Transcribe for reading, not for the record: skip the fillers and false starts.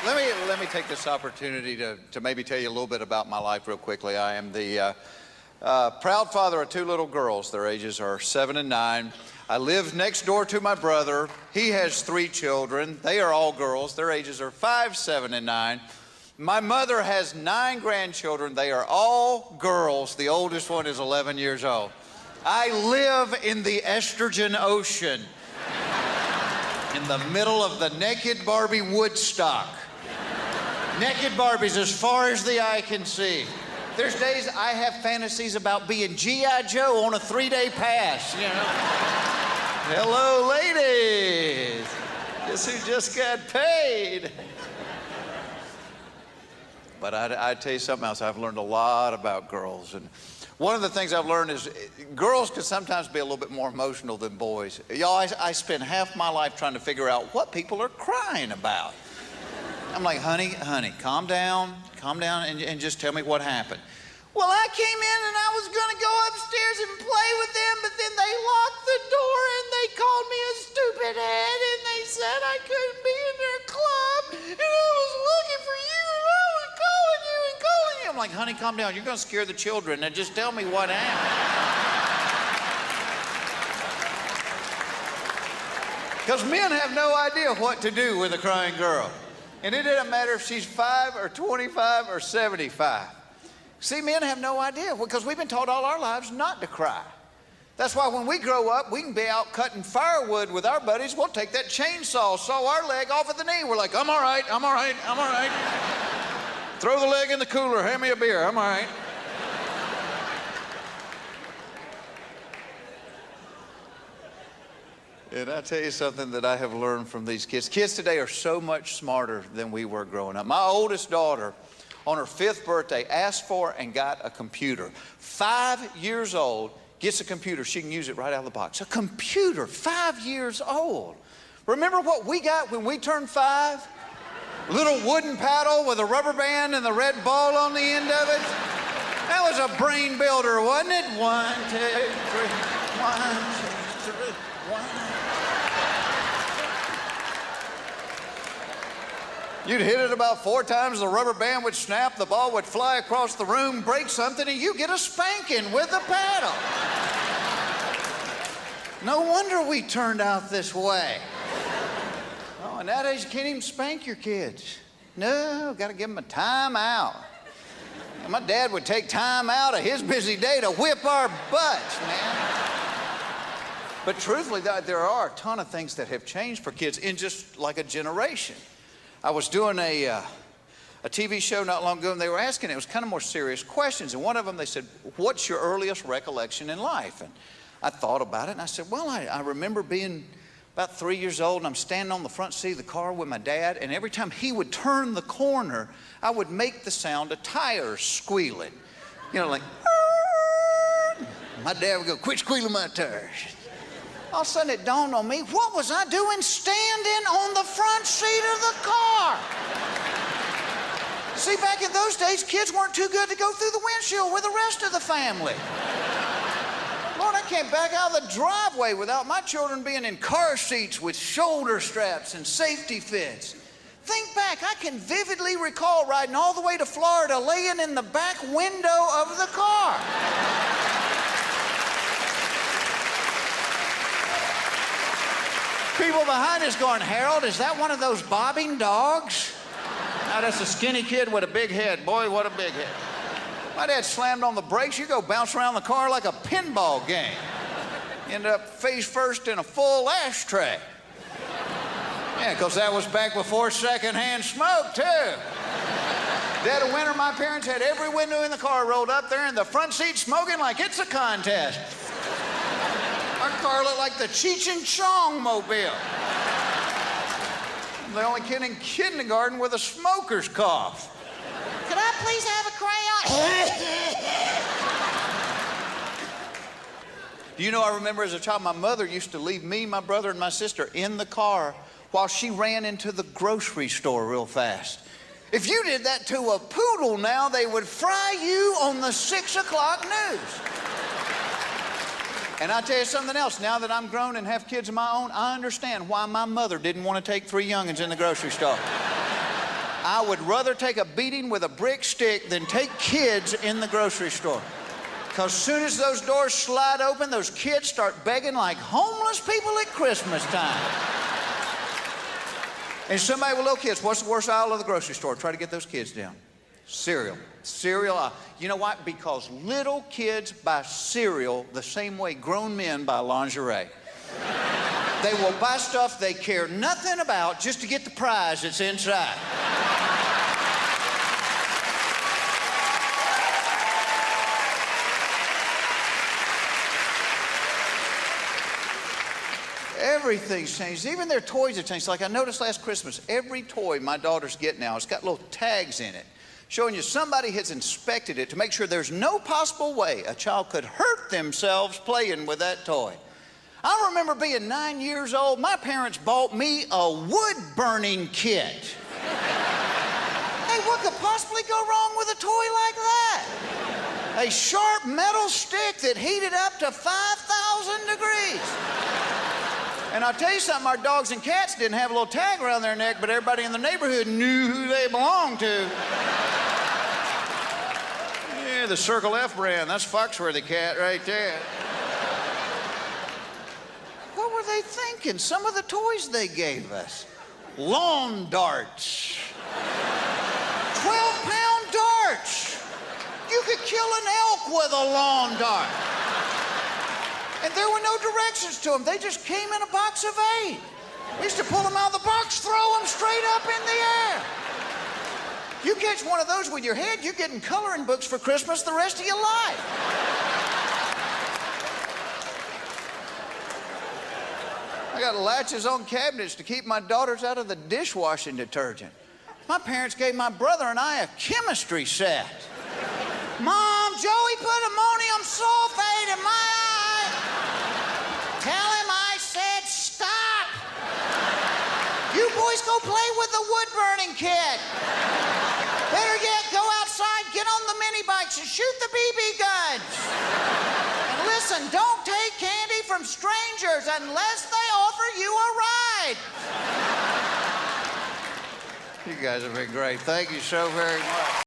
let me take this opportunity to maybe tell you a little bit about my life real quickly. I am the proud father of 2 little girls. Their ages are 7 and 9. I live next door to my brother. He has 3 children. They are all girls. Their ages are 5, 7, and 9. My mother has 9 grandchildren. They are all girls. The oldest one is 11 years old. I live in the estrogen ocean, in the middle of the naked Barbie Woodstock. Naked Barbies as far as the eye can see. There's days I have fantasies about being G.I. Joe on a 3-day pass, you know. Hello, ladies. Guess who just got paid? But I tell you something else. I've learned a lot about girls. And one of the things I've learned is girls can sometimes be a little bit more emotional than boys. Y'all, I spend half my life trying to figure out what people are crying about. I'm like, honey, calm down, and just tell me what happened. Well, I came in and I was gonna go upstairs and play with them, but then they locked the door and they called me a stupid head and they said I couldn't be in their club and I was looking for you and I was calling you and calling you. I'm like, honey, calm down. You're gonna scare the children and just tell me what happened. Because men have no idea what to do with a crying girl. And it doesn't matter if she's 5 or 25 or 75. See, men have no idea because we've been taught all our lives not to cry. That's why when we grow up, we can be out cutting firewood with our buddies. We'll take that chainsaw, saw our leg off at the knee. We're like, I'm all right. Throw the leg in the cooler, hand me a beer, I'm all right. And I tell you something that I have learned from these kids. Kids today are so much smarter than we were growing up. My oldest daughter, on her 5th birthday, asked for and got a computer. 5 years old, gets a computer. She can use it right out of the box. A computer, 5 years old. Remember what we got when we turned 5? A little wooden paddle with a rubber band and the red ball on the end of it. That was a brain builder, wasn't it? 1, 2, 3, 1, 2, 3, 1. You'd hit it about 4 times, the rubber band would snap, the ball would fly across the room, break something, and you get a spanking with the paddle. No wonder we turned out this way. Oh, and nowadays you can't even spank your kids. No, got to give them a time out. And my dad would take time out of his busy day to whip our butts, man. But truthfully, there are a ton of things that have changed for kids in just like a generation. I was doing a TV show not long ago, and they were asking, it was kind of more serious questions. And one of them, they said, what's your earliest recollection in life? And I thought about it, and I said, well, I remember being about 3 years old, and I'm standing on the front seat of the car with my dad, and every time he would turn the corner, I would make the sound of tires squealing. You know, like, my dad would go, quit squealing my tires. All of a sudden it dawned on me, what was I doing standing on the front seat of the car? See, back in those days, kids weren't too good to go through the windshield with the rest of the family. Lord, I can't back out of the driveway without my children being in car seats with shoulder straps and safety fits. Think back, I can vividly recall riding all the way to Florida, laying in the back window of the car. People behind us going, Harold, is that one of those bobbing dogs? Now, that's a skinny kid with a big head. Boy, what a big head. My dad slammed on the brakes. You go bounce around the car like a pinball game. Ended up face first in a full ashtray. Yeah, because that was back before secondhand smoke, too. Dead of winter, my parents had every window in the car rolled up there and the front seat smoking like it's a contest. Our car looked like the Cheech and Chong mobile. The only kid in kindergarten with a smoker's cough. Could I please have a crayon? Do you know, I remember as a child, my mother used to leave me, my brother, and my sister in the car while she ran into the grocery store real fast. If you did that to a poodle now, they would fry you on the 6 o'clock news. And I'll tell you something else. Now that I'm grown and have kids of my own, I understand why my mother didn't want to take 3 youngins in the grocery store. I would rather take a beating with a brick stick than take kids in the grocery store. Because as soon as those doors slide open, those kids start begging like homeless people at Christmas time. And somebody with little kids, what's the worst aisle of the grocery store? Try to get those kids down. Cereal. Cereal. You know why? Because little kids buy cereal the same way grown men buy lingerie. They will buy stuff they care nothing about just to get the prize that's inside. Everything's changed. Even their toys have changed. Like I noticed last Christmas, every toy my daughters get now, it's got little tags in it showing you somebody has inspected it to make sure there's no possible way a child could hurt themselves playing with that toy. I remember being 9 years old, my parents bought me a wood-burning kit. Hey, what could possibly go wrong with a toy like that? A sharp metal stick that heated up to 5,000 degrees. And I'll tell you something, our dogs and cats didn't have a little tag around their neck, but everybody in the neighborhood knew who they belonged to. Yeah, the Circle F brand, that's Foxworthy cat right there. What were they thinking? Some of the toys they gave us. Lawn darts. 12-pound darts. You could kill an elk with a lawn dart. And there were no directions to them. They just came in a box of 8. We used to pull them out of the box, throw them straight up in the air. You catch one of those with your head, you're getting coloring books for Christmas the rest of your life. I got latches on cabinets to keep my daughters out of the dishwashing detergent. My parents gave my brother and I a chemistry set. Mom, Joey put ammonium sulfate in my eye. Tell him I said stop. You boys go play with the wood-burning kit. Better yet, go outside, get on the mini bikes and shoot the BB guns. And listen, don't take candy from strangers unless they offer you a ride. You guys have been great. Thank you so very much.